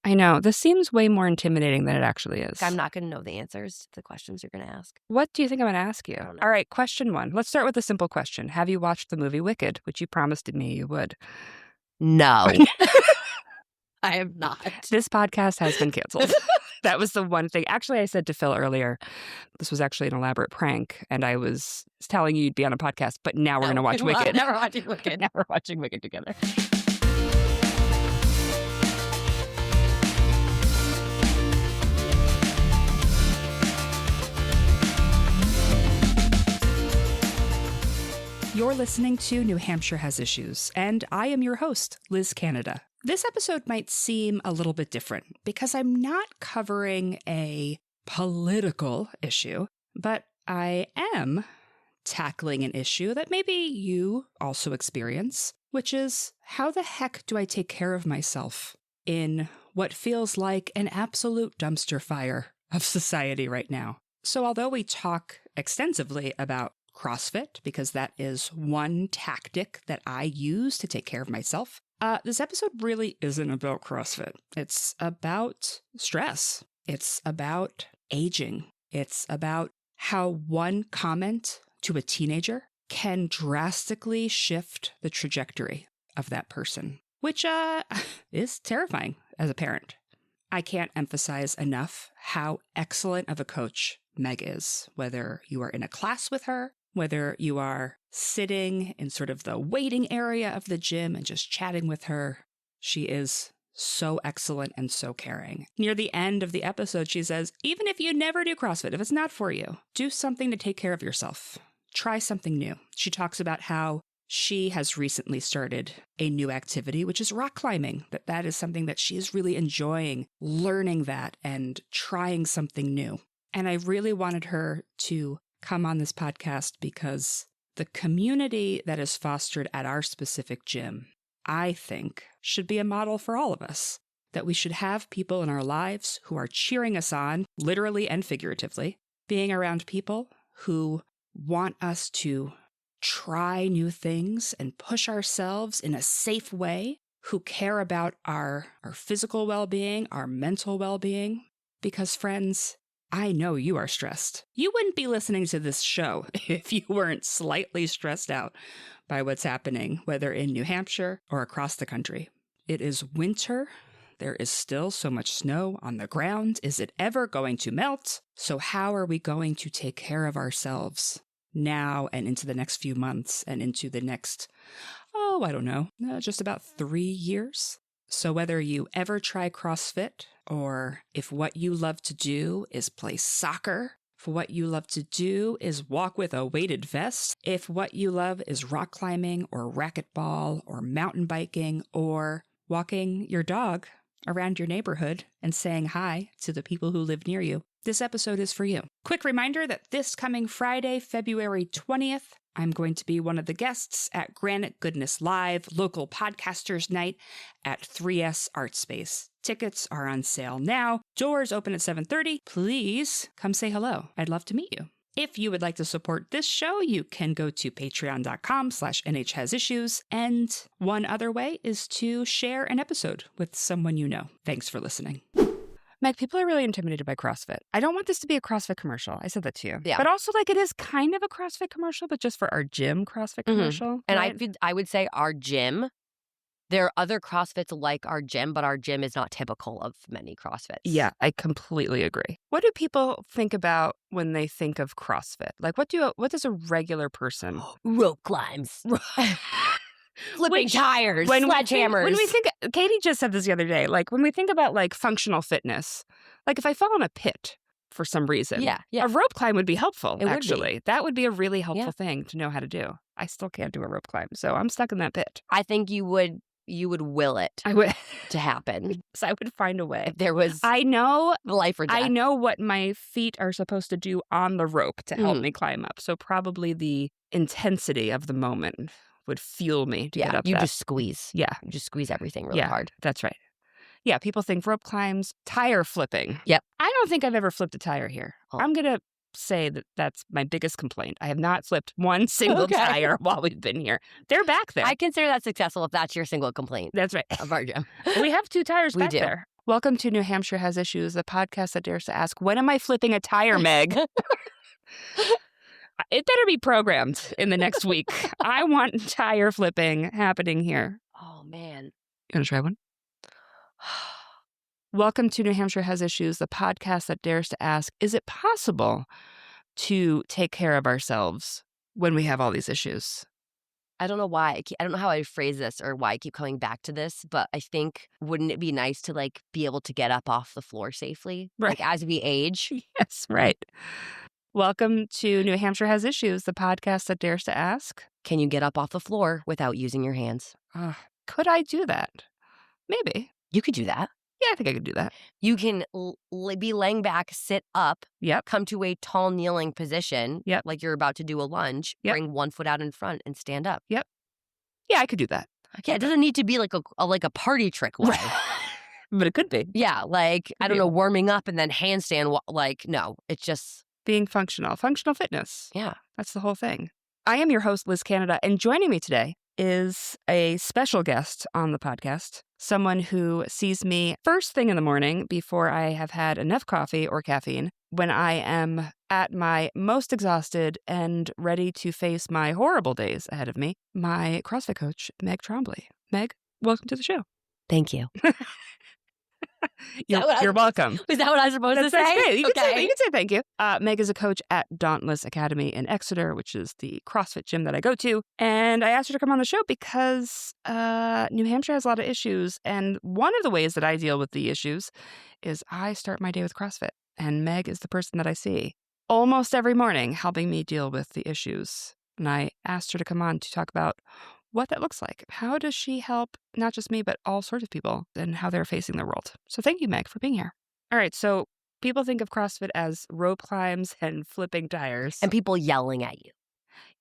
I know. This seems way more intimidating than it actually is. I'm not going to know the answers to the questions you're going to ask. What do you think I'm going to ask you? I don't know. All right, question 1. Let's start with a simple question. Have you watched the movie Wicked, which you promised me you would? No. I have not. This podcast has been canceled. That was the one thing. Actually, I said to Phil earlier, this was actually an elaborate prank, and I was telling you you'd be on a podcast, but now we're going to watch Wicked. Never watching Wicked. Now we're watching Wicked together. You're listening to New Hampshire Has Issues, and I am your host, Liz Canada. This episode might seem a little bit different because I'm not covering a political issue, but I am tackling an issue that maybe you also experience, which is how the heck do I take care of myself in what feels like an absolute dumpster fire of society right now? So although we talk extensively about CrossFit, because that is one tactic that I use to take care of myself, this episode really isn't about CrossFit. It's about stress. It's about aging. It's about how one comment to a teenager can drastically shift the trajectory of that person, which is terrifying as a parent. I can't emphasize enough how excellent of a coach Meg is, whether you are in a class with her, whether you are sitting in sort of the waiting area of the gym and just chatting with her. She is so excellent and so caring. Near the end of the episode, she says, even if you never do CrossFit, if it's not for you, do something to take care of yourself. Try something new. She talks about how she has recently started a new activity, which is rock climbing. That is something that she is really enjoying, learning that and trying something new. And I really wanted her to come on this podcast because the community that is fostered at our specific gym, I think, should be a model for all of us. That we should have people in our lives who are cheering us on, literally and figuratively, being around people who want us to try new things and push ourselves in a safe way, who care about our physical well-being, our mental well-being. Because, friends, I know you are stressed. You wouldn't be listening to this show if you weren't slightly stressed out by what's happening, whether in New Hampshire or across the country. It is winter. There is still so much snow on the ground. Is it ever going to melt? So how are we going to take care of ourselves now and into the next few months and into the next, I don't know, just about 3 years? So whether you ever try CrossFit, or if what you love to do is play soccer, if what you love to do is walk with a weighted vest, if what you love is rock climbing or racquetball or mountain biking or walking your dog around your neighborhood and saying hi to the people who live near you, this episode is for you. Quick reminder that this coming Friday, February 20th, I'm going to be one of the guests at Granite Goodness Live, local podcasters night at 3S Art Space. Tickets are on sale now. Doors open at 7:30. Please come say hello. I'd love to meet you. If you would like to support this show, you can go to patreon.com/nhasissues. And one other way is to share an episode with someone you know. Thanks for listening. Meg, people are really intimidated by CrossFit. I don't want this to be a CrossFit commercial. I said that to you. Yeah. But also, it is kind of a CrossFit commercial, but just for our gym CrossFit commercial. And right? I would say our gym, there are other CrossFits like our gym, but our gym is not typical of many CrossFits. Yeah, I completely agree. What do people think about when they think of CrossFit? What does a regular person... Rope climbs. Flipping tires, sledgehammers. When we think, Katie just said this the other day, when we think about functional fitness, if I fell in a pit for some reason, a rope climb would be helpful, actually. That would be a really helpful thing to know how to do. I still can't do a rope climb, so I'm stuck in that pit. I think you would will it I would to happen. So I would find a way. If there was I know life or death. I know what my feet are supposed to do on the rope to help me climb up. So probably the intensity of the moment would fuel me to get up. You just squeeze. Yeah. You just squeeze everything really hard. That's right. Yeah, people think rope climbs, tire flipping. Yep. I don't think I've ever flipped a tire here. Oh. I'm going to say that that's my biggest complaint. I have not flipped one single tire while we've been here. They're back there. I consider that successful if that's your single complaint. That's right. Of our gym. We have 2 tires back there. Welcome to New Hampshire Has Issues, the podcast that dares to ask, when am I flipping a tire, Meg? It better be programmed in the next week. I want tire flipping happening here. Oh, man. You want to try one? Welcome to New Hampshire Has Issues, the podcast that dares to ask, is it possible to take care of ourselves when we have all these issues? I don't know why. I don't know how I phrase this or why I keep coming back to this, but I think, wouldn't it be nice to be able to get up off the floor safely? Right. As we age? Yes, right. Welcome to New Hampshire Has Issues, the podcast that dares to ask. Can you get up off the floor without using your hands? Could I do that? Maybe. You could do that. Yeah, I think I could do that. You can be laying back, sit up, Yep. come to a tall kneeling position, Yep. like you're about to do a lunge, Yep. bring one foot out in front and stand up. Yep. Yeah, I could do that. Yeah, it doesn't need to be like a party trick way. But it could be. Yeah, I don't know, warming up and then handstand. No, it's just Being functional. Functional fitness. Yeah. That's the whole thing. I am your host, Liz Canada, and joining me today is a special guest on the podcast, someone who sees me first thing in the morning before I have had enough coffee or caffeine, when I am at my most exhausted and ready to face my horrible days ahead of me, my CrossFit coach, Meg Trombley. Meg, welcome to the show. Thank you. You're welcome. Is that what I was supposed to say? That's great. You Okay. can say thank you. Meg is a coach at Dauntless Academy in Exeter, which is the CrossFit gym that I go to. And I asked her to come on the show because New Hampshire has a lot of issues. And one of the ways that I deal with the issues is I start my day with CrossFit. And Meg is the person that I see almost every morning helping me deal with the issues. And I asked her to come on to talk about what that looks like. How does she help not just me, but all sorts of people and how they're facing the world? So thank you, Meg, for being here. All right, so people think of CrossFit as rope climbs and flipping tires. And people yelling at you.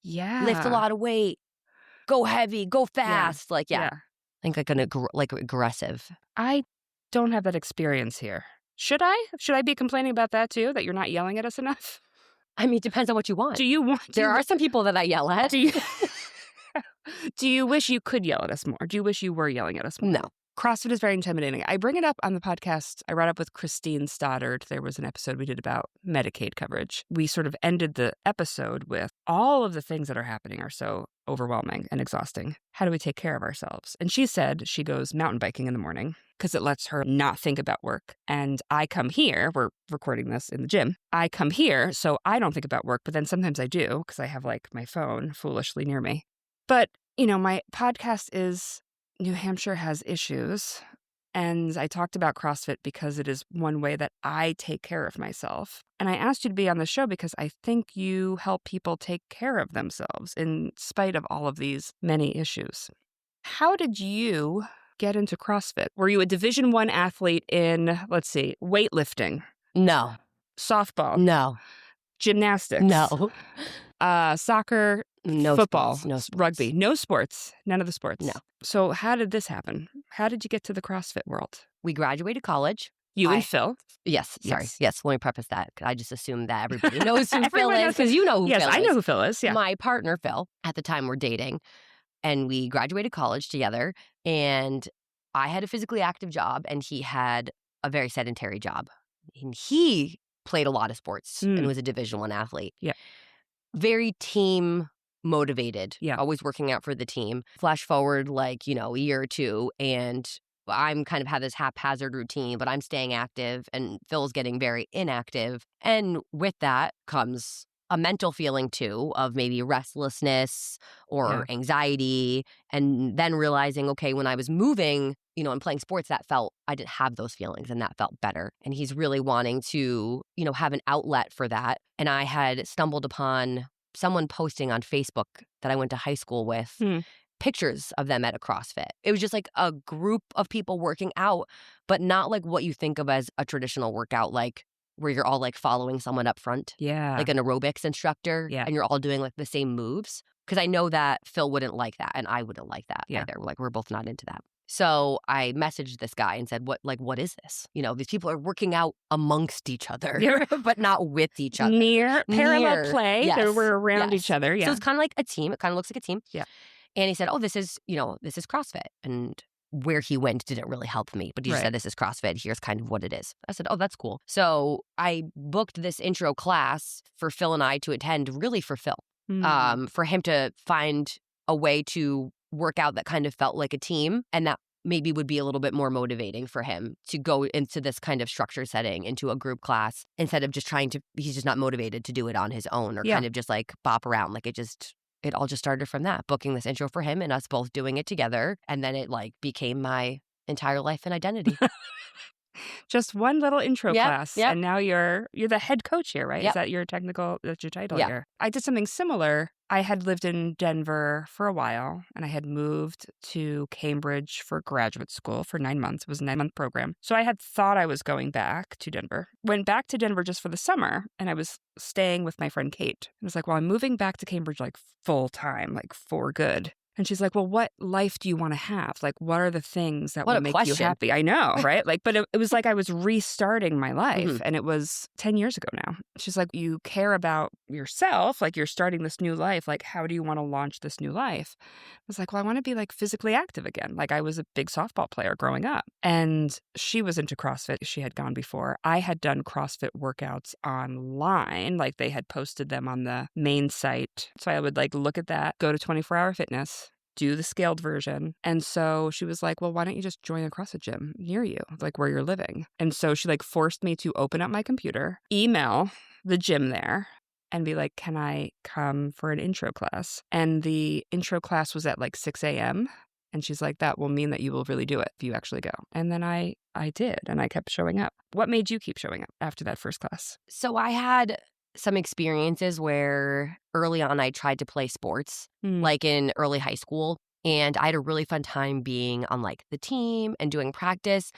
Yeah. Lift a lot of weight. Go heavy. Go fast. Yeah. I think aggressive. I don't have that experience here. Should I? Should I be complaining about that too, that you're not yelling at us enough? I mean, it depends on what you want. Do you want? There are some people that I yell at. Do you wish you could yell at us more? Do you wish you were yelling at us more? No. CrossFit is very intimidating. I bring it up on the podcast. I brought up with Christine Stoddard. There was an episode we did about Medicaid coverage. We sort of ended the episode with all of the things that are happening are so overwhelming and exhausting. How do we take care of ourselves? And she said she goes mountain biking in the morning because it lets her not think about work. And I come here, we're recording this in the gym. I come here so I don't think about work, but then sometimes I do because I have my phone foolishly near me. But, my podcast is New Hampshire Has Issues, and I talked about CrossFit because it is one way that I take care of myself. And I asked you to be on the show because I think you help people take care of themselves in spite of all of these many issues. How did you get into CrossFit? Were you a Division I athlete in, weightlifting? No. Softball? No. Gymnastics? No. Soccer? No. Football? Sports. No sports. Rugby? No sports? None of the sports? No. So how did this happen? How did you get to the CrossFit world? We graduated college. And Phil? Yes. Sorry. Yes. Yes. Let me preface that. I just assume that everybody knows who Phil Everyone is knows because you know who Phil is. Yes, I know who Phil is. Yeah. My partner, Phil, at the time we're dating, and we graduated college together, and I had a physically active job, and he had a very sedentary job. And he played a lot of sports and was a Division I athlete. Yeah. Very team motivated. Yeah. Always working out for the team. Flash forward a year or two, and I'm kind of have this haphazard routine, but I'm staying active, and Phil's getting very inactive. And with that comes a mental feeling too of maybe restlessness or anxiety. And then realizing, okay, when I was moving, and playing sports, I didn't have those feelings, and that felt better. And he's really wanting to, have an outlet for that. And I had stumbled upon someone posting on Facebook that I went to high school with pictures of them at a CrossFit. It was just a group of people working out, but not what you think of as a traditional workout, where you're all following someone up front. Yeah. Like an aerobics instructor. Yeah. And you're all doing the same moves. Because I know that Phil wouldn't like that, and I wouldn't like that either. We're both not into that. So I messaged this guy and said, what is this? These people are working out amongst each other, but not with each other. Near parallel play. Yes. We're around each other. Yeah. So it's kind of like a team. It kind of looks like a team. Yeah. And he said, this is CrossFit. And where he went didn't really help me. But he just Right. said, this is CrossFit. Here's kind of what it is. I said, oh, that's cool. So I booked this intro class for Phil and I to attend, really for Phil, for him to find a way to work out that kind of felt like a team, and that maybe would be a little bit more motivating for him to go into this kind of structure setting, into a group class, instead of just he's just not motivated to do it on his own or kind of just like bop around. Like it all just started from that, booking this intro for him and us both doing it together. And then it like became my entire life and identity. Just one little intro class, Yep. and now you're the head coach here, right? Yep. Is that your that's your title Yeah. here? I did something similar. I had lived in Denver for a while, and I had moved to Cambridge for graduate school for 9 months. It was a 9-month program. So I had thought I was going back to Denver. Went back to Denver just for the summer, and I was staying with my friend Kate. I was like, well, I'm moving back to Cambridge like full time, like for good. And she's like, well, what life do you want to have? Like, what are the things that will make you happy? I know, right? Like, but it was like I was restarting my life, and it was 10 years ago now. She's like, you care about yourself, like you're starting this new life. Like, how do you want to launch this new life? I was like, well, I want to be like physically active again. Like I was a big softball player growing up, and she was into CrossFit. She had gone before. I had done CrossFit workouts online. Like they had posted them on the main site. So I would like look at that, go to 24-hour fitness, do the scaled version. And so she was like, well, why don't you just join a CrossFit gym near you, like where you're living? And so she like forced me to open up my computer, email the gym there, and be like, can I come for an intro class? And the intro class was at like 6 a.m. And she's like, that will mean that you will really do it if you actually go. And then I did, and I kept showing up. What made you keep showing up after that first class? So I had some experiences where early on I tried to play sports, like in early high school. And I had a really fun time being on like the team and doing practice.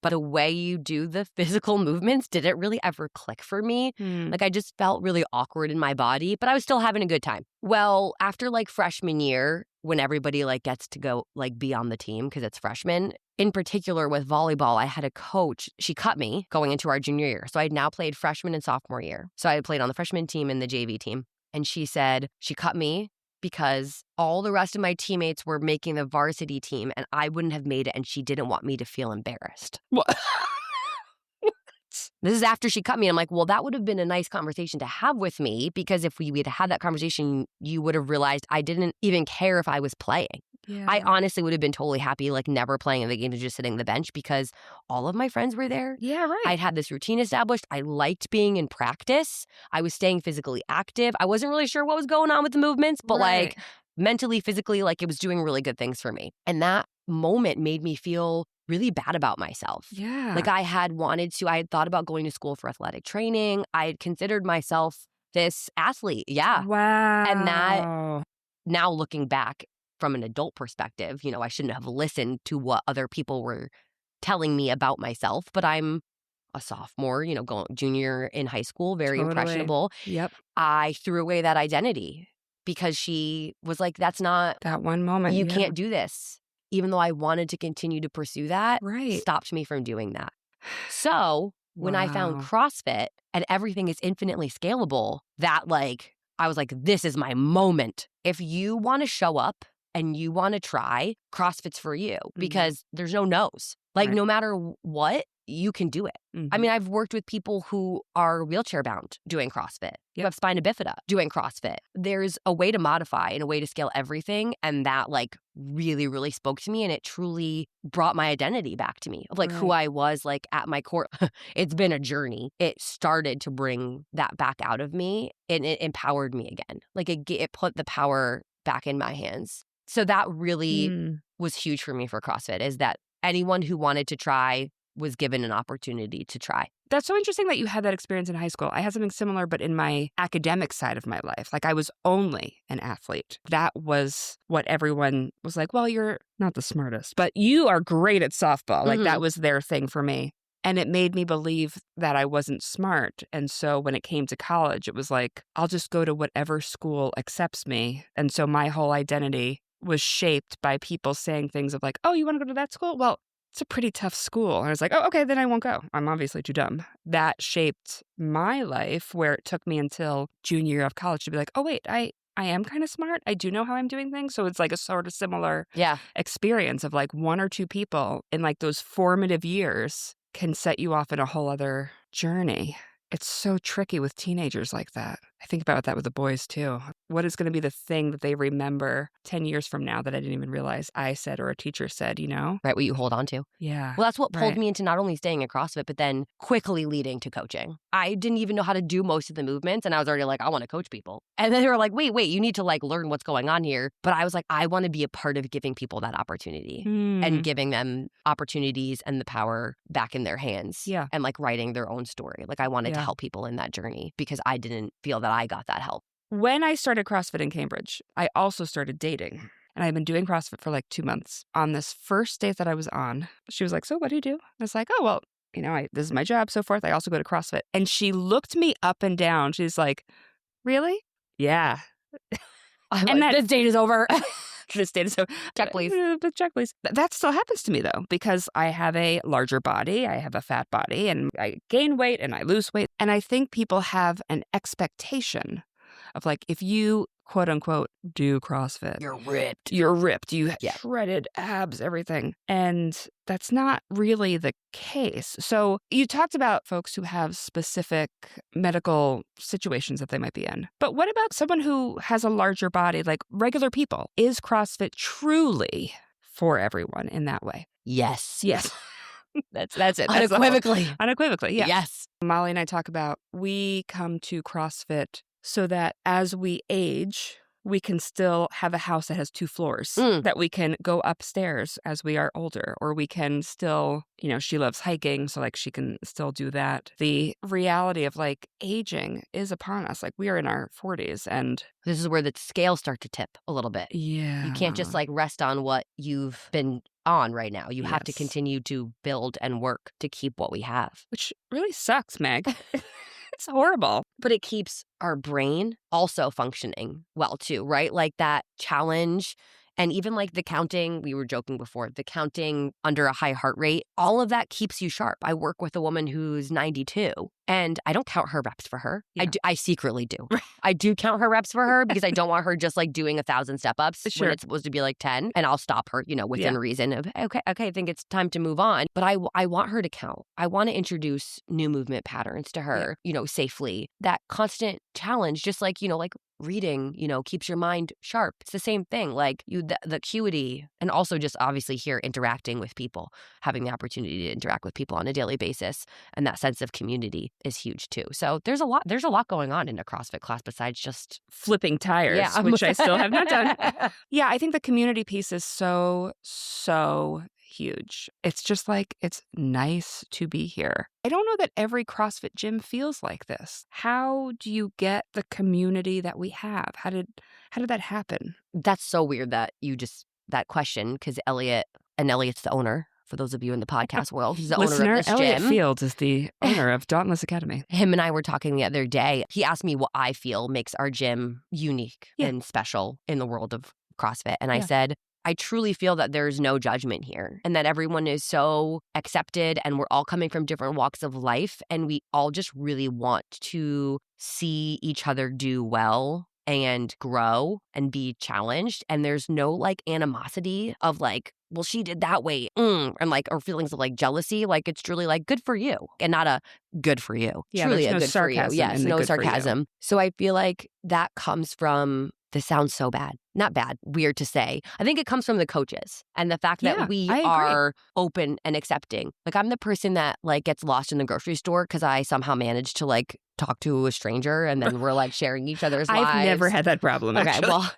But the way you do the physical movements didn't really ever click for me. Like I just felt really awkward in my body, but I was still having a good time. Well, after like freshman year, when everybody like gets to go like be on the team because it's freshmen, in particular with volleyball, I had a coach. She cut me going into our junior year. So I had now played freshman and sophomore year. So I had played on the freshman team and the JV team. And she said she cut me because all the rest of my teammates were making the varsity team and I wouldn't have made it, and she didn't want me to feel embarrassed. What? This is after she cut me. I'm like, well, that would have been a nice conversation to have with me, because if we had had that conversation, you would have realized I didn't even care if I was playing. Yeah. I honestly would have been totally happy, like never playing in the game and just sitting on the bench, because all of my friends were there. Yeah, right. I'd had this routine established. I liked being in practice. I was staying physically active. I wasn't really sure what was going on with the movements, but like mentally, physically, like it was doing really good things for me. And that moment made me feel really bad about myself. Yeah. Like I had thought about going to school for athletic training. I had considered myself this athlete. Yeah. Wow. And that, now looking back from an adult perspective, you know, I shouldn't have listened to what other people were telling me about myself, but I'm a sophomore, you know, going junior in high school, very impressionable. Yep. I threw away that identity because she was like, that's not that one moment. You can't do this. Even though I wanted to continue to pursue that, stopped me from doing that. So when I found CrossFit and everything is infinitely scalable, that like, I was like, this is my moment. If you want to show up and you want to try, CrossFit's for you, because there's no no's. Like no matter what, you can do it. I mean, I've worked with people who are wheelchair bound doing CrossFit, who have spina bifida doing CrossFit. There's a way to modify and a way to scale everything. And that like really, really spoke to me. And it truly brought my identity back to me of like who I was like at my core. It's been a journey. It started to bring that back out of me, and it empowered me again. Like it put the power back in my hands. So that really was huge for me for CrossFit, is that anyone who wanted to try was given an opportunity to try. That's so interesting that you had that experience in high school. I had something similar, but in my academic side of my life. Like I was only an athlete. That was what everyone was like, well, you're not the smartest, but you are great at softball. Like that was their thing for me. And it made me believe that I wasn't smart. And so when it came to college, it was like, I'll just go to whatever school accepts me. And so my whole identity was shaped by people saying things of like, oh, you want to go to that school? Well, it's a pretty tough school. And I was like, oh, okay, then I won't go. I'm obviously too dumb. That shaped my life, where it took me until junior year of college to be like, oh, wait, I I am kind of smart. I do know how I'm doing things. So it's like a sort of similar Yeah. experience of like one or two people in like those formative years can set you off in a whole other journey. It's so tricky with teenagers like that. I think about that with the boys too. What is going to be the thing that they remember 10 years from now that I didn't even realize I said or a teacher said, you know? Right, what you hold on to. Yeah. Well, that's what pulled right. me into not only staying in CrossFit, but then quickly leading to coaching. I didn't even know how to do most of the movements, and I was already like, I want to coach people. And then they were like, wait, you need to like learn what's going on here. But I was like, I want to be a part of giving people that opportunity and giving them opportunities and the power back in their hands. Yeah. And like writing their own story. Like I wanted to Yeah. help people in that journey because I didn't feel that I got that help. When I started CrossFit in Cambridge, I also started dating. And I've been doing CrossFit for like 2 months. On this first date that I was on, she was like, so what do you do? I was like, oh, well, you know, this is my job, so forth. I also go to CrossFit. And she looked me up and down. She's like, really? Yeah. And like, this date is over. This date is over. Check, please. Check, please. That still happens to me, though, because I have a larger body. I have a fat body, and I gain weight and I lose weight. And I think people have an expectation of like, if you quote unquote do CrossFit, You're ripped. You have shredded abs, everything. And that's not really the case. So you talked about folks who have specific medical situations that they might be in. But what about someone who has a larger body, like regular people? Is CrossFit truly for everyone in that way? Yes. Yes. That's it. Unequivocally, yeah. Yes. Molly and I talk about we come to CrossFit so that as we age, we can still have a house that has 2 floors, that we can go upstairs as we are older, or we can still, you know, she loves hiking, so like she can still do that. The reality of like aging is upon us. Like we are in our 40s and This is where the scales start to tip a little bit. yeah, You can't just like rest on what you've been on right now. You have to Yes. continue to build and work to keep what we have. which really sucks, Meg. It's horrible. But it keeps our brain also functioning well too, right? Like that challenge and even like the counting, we were joking before, the counting under a high heart rate, all of that keeps you sharp. I work with a woman who's 92 and I don't count her reps for her. Yeah. I secretly do. I do count her reps for her because I don't want her just like doing 1,000 step-ups Sure. when it's supposed to be like 10 and I'll stop her, you know, within reason of, okay, I think it's time to move on. But I want her to count. I want to introduce new movement patterns to her, you know, safely. That constant challenge, just like, you know, like reading, you know, keeps your mind sharp. It's the same thing. Like the acuity and also just obviously here interacting with people, having the opportunity to interact with people on a daily basis. And that sense of community is huge too. So there's a lot going on in a CrossFit class besides just flipping tires, which I still have not done. Yeah, I think the community piece is so huge. It's just like, it's nice to be here. I don't know that every CrossFit gym feels like this. How do you get the community that we have? How did that happen? That's so weird that you just, that question, because Elliot's the owner. For those of you in the podcast world, he's the owner of this Elliot gym. Fields is the owner of Dauntless Academy. Him and I were talking the other day. He asked me what I feel makes our gym unique and special in the world of CrossFit. And I said, I truly feel that there's no judgment here and that everyone is so accepted and we're all coming from different walks of life. And we all just really want to see each other do well and grow and be challenged. And there's no like animosity of like, well, she did that way. And like, or feelings of like jealousy. Like it's truly like good for you and not a good for you. Yeah, truly there's a no good for you. sarcasm Yes, in the no good for you. sarcasm. So I feel like that comes from, this sounds so bad. Not bad, weird to say. I think it comes from the coaches and the fact that we are open and accepting. Like I'm the person that like gets lost in the grocery store because I somehow managed to like talk to a stranger and then we're like sharing each other's lives. I've never had that problem, Okay, actually. well,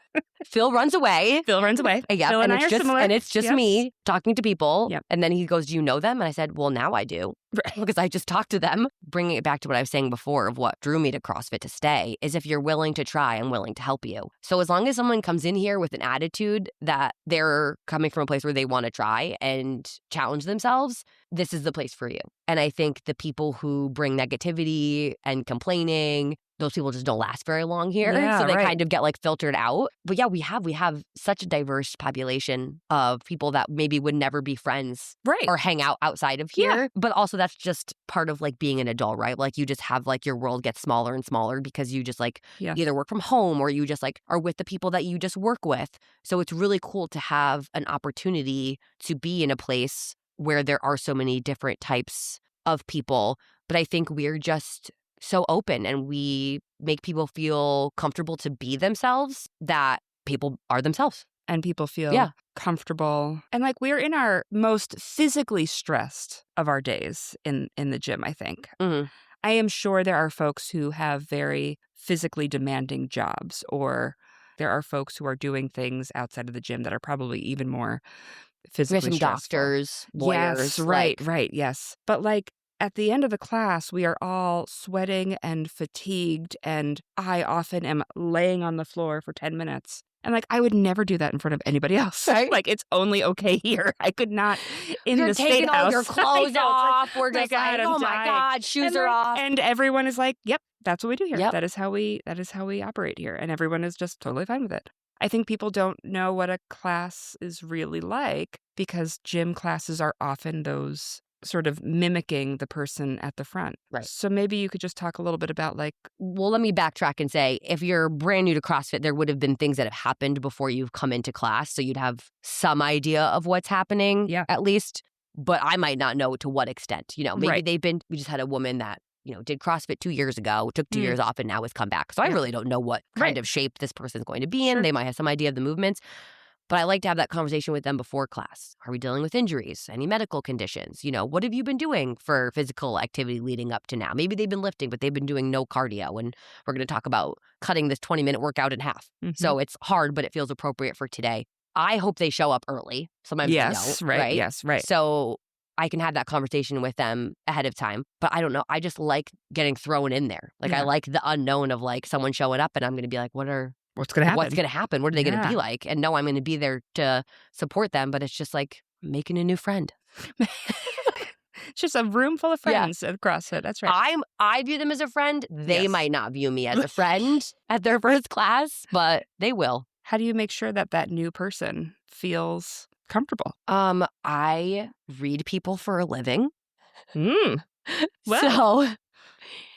Phil runs away. Phil runs away. Yeah, Phil and I are similar. And it's just me talking to people. Yep. And then he goes, do you know them? And I said, well, now I do. Because I just talked to them. Bringing it back to what I was saying before of what drew me to CrossFit to stay is if you're willing to try, I'm willing to help you. So as long as someone comes in here with an attitude that they're coming from a place where they want to try and challenge themselves, this is the place for you. And I think the people who bring negativity and complaining those people just don't last very long here. Yeah, so they right. kind of get like filtered out. But yeah, we have such a diverse population of people that maybe would never be friends Right. or hang out outside of here. But also that's just part of like being an adult, right? Like you just have like your world gets smaller and smaller because you just like either work from home or you just like are with the people that you just work with. So it's really cool to have an opportunity to be in a place where there are so many different types of people. But I think we're just so open and we make people feel comfortable to be themselves, that people are themselves. And people feel comfortable. And like we're in our most physically stressed of our days in the gym, I think. Mm-hmm. I am sure there are folks who have very physically demanding jobs, or there are folks who are doing things outside of the gym that are probably even more physically some stressful. Doctors, lawyers. Yes, right, yes. But like at the end of the class, we are all sweating and fatigued, and I often am laying on the floor for 10 minutes. And like, I would never do that in front of anybody else. Right? Like, it's only okay here. I could not in You're the taking state all house. your clothes off. We're just God, like, I'm oh my dying. God, shoes And are off. And everyone is like, yep, that's what we do here. Yep. That is how we operate here. And everyone is just totally fine with it. I think people don't know what a class is really like because gym classes are often those sort of mimicking the person at the front. Right. So maybe you could just talk a little bit about like... Well, let me backtrack and say, if you're brand new to CrossFit, there would have been things that have happened before you've come into class. So you'd have some idea of what's happening, at least. But I might not know to what extent. You know, maybe we just had a woman that, you know, did CrossFit 2 years ago, took 2 years off, and now has come back. So I really don't know what kind of shape this person's going to be in. They might have some idea of the movements. But I like to have that conversation with them before class. Are we dealing with injuries? Any medical conditions? You know, what have you been doing for physical activity leading up to now? Maybe they've been lifting, but they've been doing no cardio. And we're going to talk about cutting this 20-minute workout in half. So it's hard, but it feels appropriate for today. I hope they show up early. Sometimes they don't, right? Yes, right. So I can have that conversation with them ahead of time. But I don't know. I just like getting thrown in there. Like I like the unknown of like someone showing up and I'm going to be like, what's going to happen? What's going to happen? What are they going to be like? And no, I'm going to be there to support them, but it's just like making a new friend. It's just a room full of friends at CrossFit. That's right. I view them as a friend. They might not view me as a friend at their first class, but they will. How do you make sure that that new person feels comfortable? I read people for a living. Well, so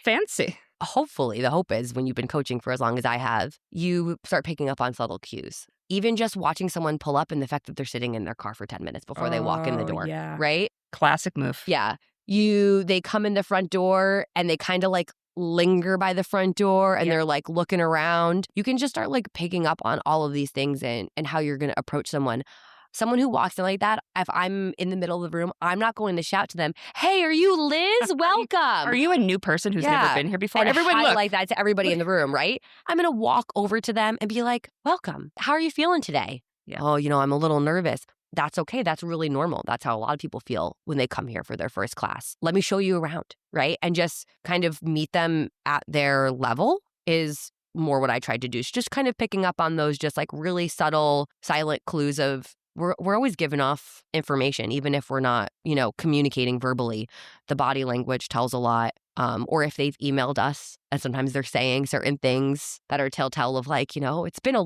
fancy. Hopefully, the hope is when you've been coaching for as long as I have, you start picking up on subtle cues. Even just watching someone pull up and the fact that they're sitting in their car for 10 minutes before they walk in the door, right? Classic move. Yeah. They come in the front door and they kind of like linger by the front door and they're like looking around. You can just start like picking up on all of these things and how you're going to approach someone. Someone who walks in like that, if I'm in the middle of the room, I'm not going to shout to them, hey, are you Liz? Welcome. Are you a new person who's never been here before? And everyone look like that to everybody in the room, right? I'm going to walk over to them and be like, welcome. How are you feeling today? Yeah. Oh, you know, I'm a little nervous. That's okay. That's really normal. That's how a lot of people feel when they come here for their first class. Let me show you around, right? And just kind of meet them at their level is more what I tried to do. So just kind of picking up on those just like really subtle, silent clues of we're always giving off information, even if we're not, you know, communicating verbally. The body language tells a lot. Or if they've emailed us and sometimes they're saying certain things that are telltale of like, you know, it's been a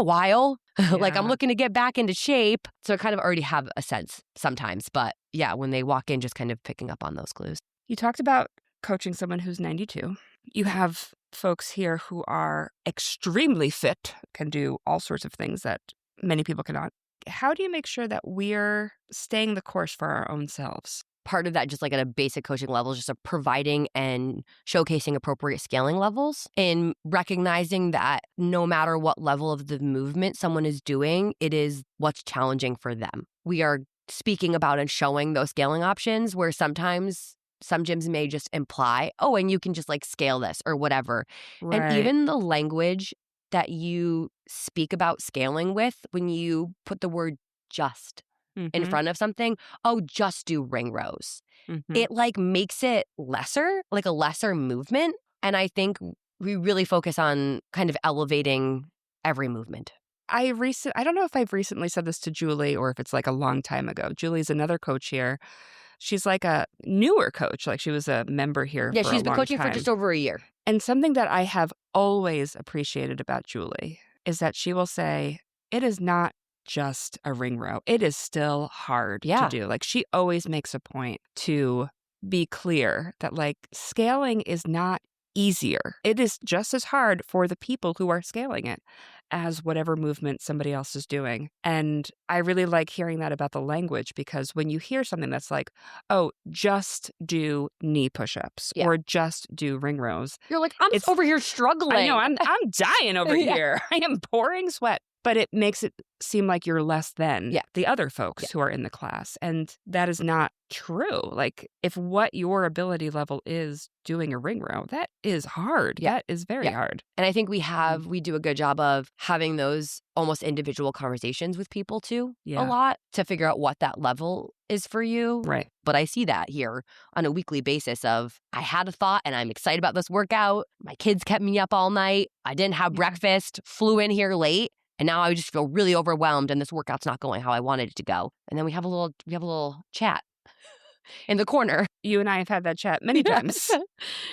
while. Like I'm looking to get back into shape. So I kind of already have a sense sometimes. But yeah, when they walk in, just kind of picking up on those clues. You talked about coaching someone who's 92. You have folks here who are extremely fit, can do all sorts of things that many people cannot. How do you make sure that we're staying the course for our own selves? Part of that, just like at a basic coaching level, is just providing and showcasing appropriate scaling levels and recognizing that no matter what level of the movement someone is doing, it is what's challenging for them. We are speaking about and showing those scaling options where sometimes some gyms may just imply, oh, and you can just like scale this or whatever. Right. And even the language that you speak about scaling with, when you put the word just in front of something, oh, just do ring rows. It like makes it lesser, like a lesser movement. And I think we really focus on kind of elevating every movement. I don't know if I've recently said this to Julie or if it's like a long time ago. Julie's another coach here she's like a newer coach. Like she was a member here Yeah, for she's a been long coaching time. for just over a year. And something that I have always appreciated about Julie is that she will say, it is not just a ring row. It is still hard to do. Like she always makes a point to be clear that like scaling is not easier. It is just as hard for the people who are scaling it as whatever movement somebody else is doing. And I really like hearing that about the language, because when you hear something that's like, oh, just do knee push-ups or just do ring rows. You're like, I'm over here struggling. I know, I'm dying over here. I am pouring sweat. But it makes it seem like you're less than the other folks who are in the class. And that is not true. Like if what your ability level is doing a ring row, that is hard. That is very hard. And I think we do a good job of having those almost individual conversations with people too a lot to figure out what that level is for you. Right. But I see that here on a weekly basis of I had a thought and I'm excited about this workout. My kids kept me up all night. I didn't have breakfast, flew in here late. And now I just feel really overwhelmed and this workout's not going how I wanted it to go. And then we have a little chat in the corner. You and I have had that chat many times.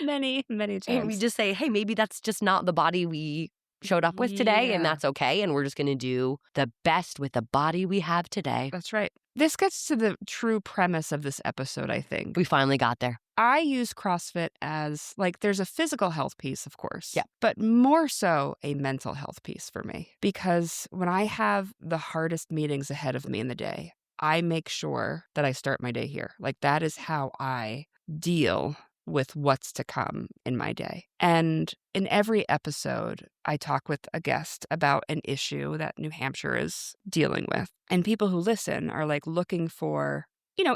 many times. And we just say, hey, maybe that's just not the body we showed up with today, and that's okay. And we're just going to do the best with the body we have today. That's right. This gets to the true premise of this episode, I think. We finally got there. I use CrossFit as, like, there's a physical health piece, of course. Yeah. But more so a mental health piece for me. Because when I have the hardest meetings ahead of me in the day, I make sure that I start my day here. Like, that is how I deal with what's to come in my day. And in every episode, I talk with a guest about an issue that New Hampshire is dealing with. And people who listen are like looking for,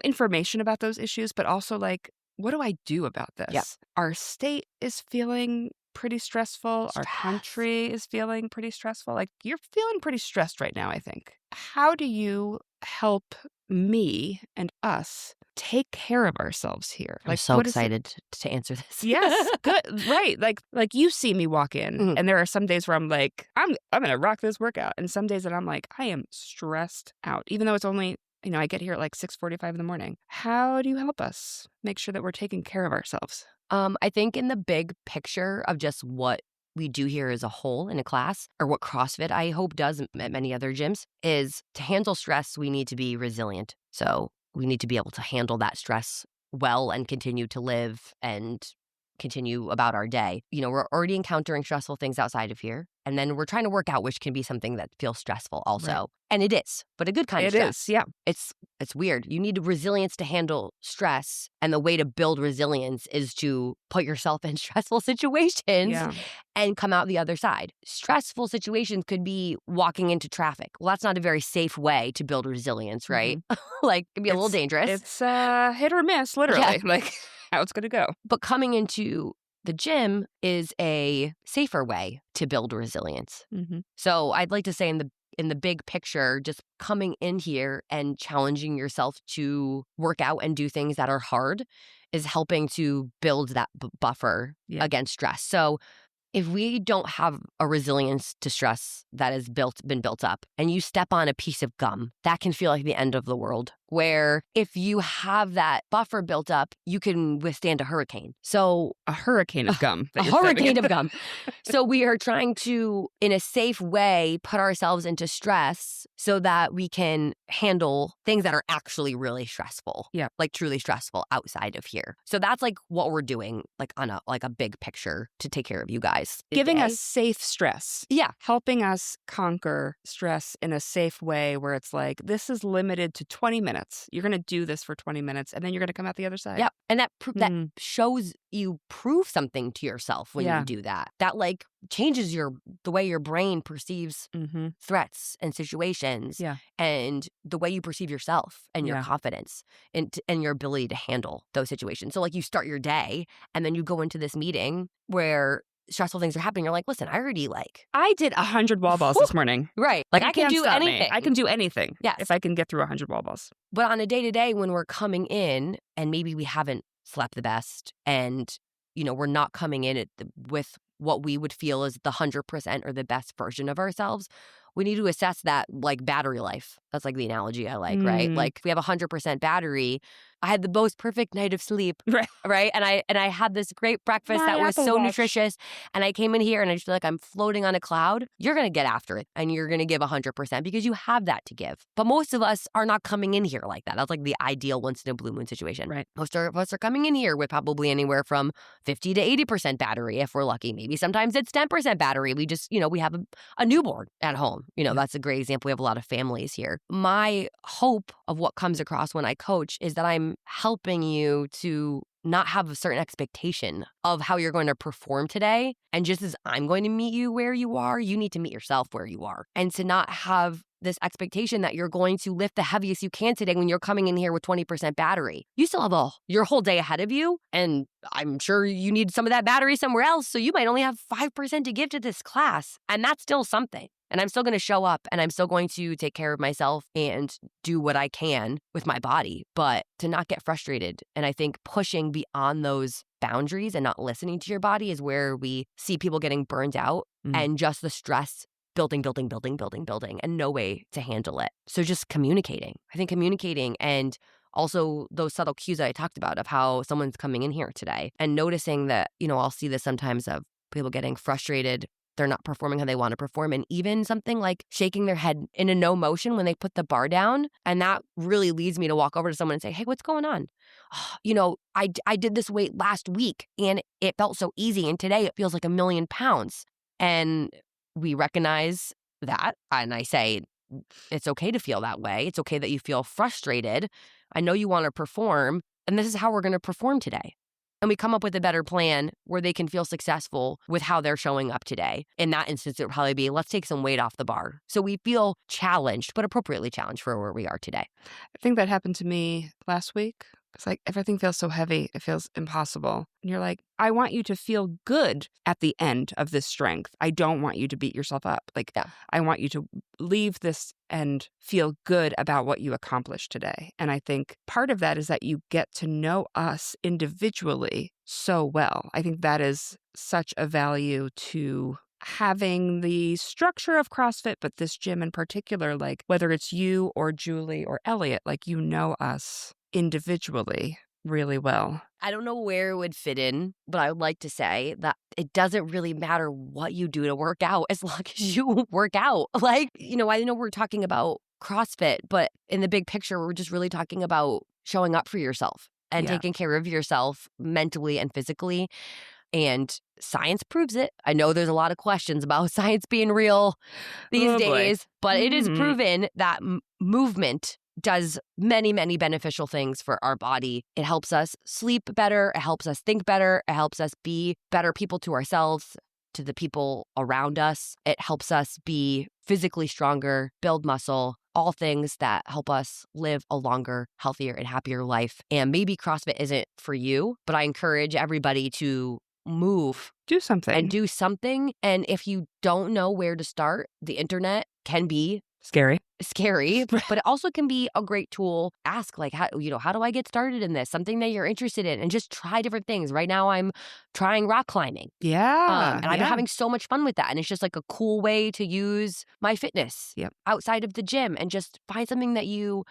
information about those issues, but also like, what do I do about this? Yeah. Our state is feeling pretty stressful. Our country is feeling pretty stressful. Like you're feeling pretty stressed right now, I think. How do you help me and us take care of ourselves here? I'm so excited to answer this. Yes, good, right. Like you see me walk in, and there are some days where I'm like, I'm gonna rock this workout, and some days that I'm like, I am stressed out, even though it's only I get here at like 6:45 in the morning. How do you help us make sure that we're taking care of ourselves? I think in the big picture of just what we do here as a whole in a class, or what CrossFit I hope does at many other gyms, is to handle stress, we need to be resilient. So we need to be able to handle that stress well and continue to live and continue about our day. We're already encountering stressful things outside of here. And then we're trying to work out which can be something that feels stressful also. Right. And it is, but a good kind of stress. It is, yeah. It's weird. You need resilience to handle stress. And the way to build resilience is to put yourself in stressful situations and come out the other side. Stressful situations could be walking into traffic. Well, that's not a very safe way to build resilience, right? Like, it could be a little dangerous. It's hit or miss, literally. Yeah. Like, how it's going to go. But coming into the gym is a safer way to build resilience. So I'd like to say in the big picture, just coming in here and challenging yourself to work out and do things that are hard is helping to build that buffer against stress. So if we don't have a resilience to stress that has been built up, and you step on a piece of gum, that can feel like the end of the world. Where if you have that buffer built up, you can withstand a hurricane. So a hurricane of gum. A hurricane of gum. So we are trying to, in a safe way, put ourselves into stress so that we can handle things that are actually really stressful. Yeah. Like truly stressful outside of here. So that's like what we're doing, like on a big picture to take care of you guys. Giving us safe stress. Yeah. Helping us conquer stress in a safe way where it's like, this is limited to 20 minutes. You're going to do this for 20 minutes and then you're going to come out the other side. Yep. And that shows you prove something to yourself when you do that. That like changes the way your brain perceives threats and situations and the way you perceive yourself and your confidence and your ability to handle those situations. So like you start your day and then you go into this meeting where stressful things are happening. You're like, listen, I did 100 wall balls this morning. Right. Like I can do anything. Me. I can do anything. Yes. If I can get through 100 wall balls. But on a day-to-day when we're coming in and maybe we haven't slept the best and, we're not coming in with what we would feel is the 100% or the best version of ourselves, we need to assess that like battery life. That's like the analogy I like, right? Like if we have 100% battery, I had the most perfect night of sleep, right? And I had this great breakfast that was so nutritious. And I came in here and I just feel like I'm floating on a cloud. You're going to get after it and you're going to give 100% because you have that to give. But most of us are not coming in here like that. That's like the ideal once in a blue moon situation. Right. Most of us are coming in here with probably anywhere from 50 to 80% battery if we're lucky. Maybe sometimes it's 10% battery. We just, we have a newborn at home. That's a great example. We have a lot of families here. My hope of what comes across when I coach is that I'm helping you to not have a certain expectation of how you're going to perform today. And just as I'm going to meet you where you are, you need to meet yourself where you are. And to not have this expectation that you're going to lift the heaviest you can today when you're coming in here with 20% battery. You still have your whole day ahead of you. And I'm sure you need some of that battery somewhere else. So you might only have 5% to give to this class. And that's still something. And I'm still going to show up and I'm still going to take care of myself and do what I can with my body, but to not get frustrated. And I think pushing beyond those boundaries and not listening to your body is where we see people getting burned out and just the stress building, and no way to handle it. So just communicating. I think communicating and also those subtle cues that I talked about of how someone's coming in here today and noticing that, I'll see this sometimes of people getting frustrated. They're not performing how they want to perform. And even something like shaking their head in a no motion when they put the bar down. And that really leads me to walk over to someone and say, hey, what's going on? I did this weight last week and it felt so easy. And today it feels like 1,000,000 pounds. And we recognize that. And I say, it's okay to feel that way. It's okay that you feel frustrated. I know you want to perform. And this is how we're going to perform today. And we come up with a better plan where they can feel successful with how they're showing up today. In that instance, it would probably be, let's take some weight off the bar. So we feel challenged, but appropriately challenged for where we are today. I think that happened to me last week. It's like everything feels so heavy. It feels impossible. And you're like, I want you to feel good at the end of this strength. I don't want you to beat yourself up. I want you to leave this and feel good about what you accomplished today. And I think part of that is that you get to know us individually so well. I think that is such a value to having the structure of CrossFit, but this gym in particular, like whether it's you or Julie or Elliot, like you know us individually really well. I don't know where it would fit in, but I would like to say that it doesn't really matter what you do to work out as long as you work out. I know we're talking about CrossFit, but in the big picture, we're just really talking about showing up for yourself and taking care of yourself mentally and physically. And science proves it. I know there's a lot of questions about science being real these days, but it is proven that movement does many, many beneficial things for our body. It helps us sleep better. It helps us think better. It helps us be better people to ourselves, to the people around us. It helps us be physically stronger, build muscle, all things that help us live a longer, healthier, and happier life. And maybe CrossFit isn't for you, but I encourage everybody to move. Do something. And do something. And if you don't know where to start, the internet can be scary, but it also can be a great tool. Ask how do I get started in this? Something that you're interested in, and just try different things. Right now I'm trying rock climbing. Yeah. And I've been having so much fun with that. And it's just like a cool way to use my fitness outside of the gym and just find something that you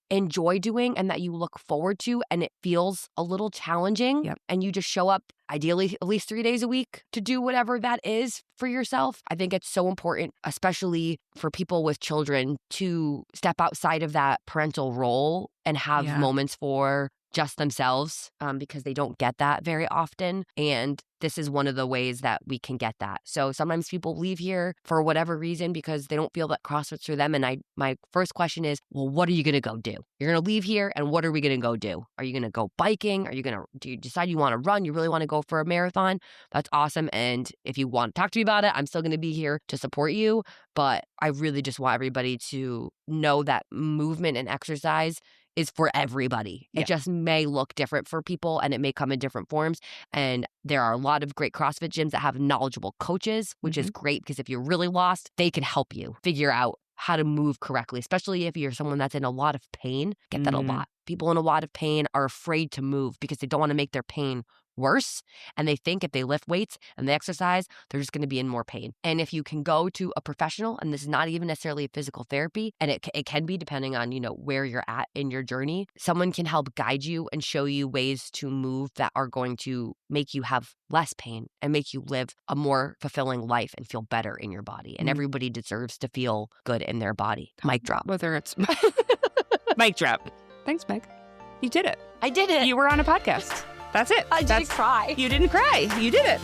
enjoy doing and that you look forward to, and it feels a little challenging, and you just show up ideally at least 3 days a week to do whatever that is for yourself. I think it's so important, especially for people with children, to step outside of that parental role and have moments for just themselves, because they don't get that very often. And this is one of the ways that we can get that. So sometimes people leave here for whatever reason because they don't feel that CrossFit's for them. And my first question is, well, what are you going to go do? You're going to leave here, and what are we going to go do? Are you going to go biking? Do you decide you want to run? You really want to go for a marathon? That's awesome. And if you want to talk to me about it, I'm still going to be here to support you. But I really just want everybody to know that movement and exercise is for everybody. It just may look different for people, and it may come in different forms. And there are a lot of great CrossFit gyms that have knowledgeable coaches, which is great, because if you're really lost, they can help you figure out how to move correctly, especially if you're someone that's in a lot of pain. Get that a lot. People in a lot of pain are afraid to move because they don't want to make their pain worse. And they think if they lift weights and they exercise, they're just going to be in more pain. And if you can go to a professional, and this is not even necessarily a physical therapy, and it can be depending on, where you're at in your journey, someone can help guide you and show you ways to move that are going to make you have less pain and make you live a more fulfilling life and feel better in your body. And everybody deserves to feel good in their body. Mic drop. Whether it's mic drop. Thanks, Meg. You did it. I did it. You were on a podcast. That's it. I didn't cry. You didn't cry. You did it.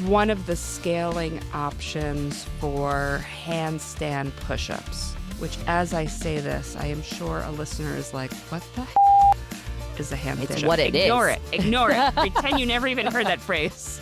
One of the scaling options for handstand push-ups, which as I say this, I am sure a listener is like, what the is a handstand? It's what it is. Ignore it. Ignore it. Pretend you never even heard that phrase.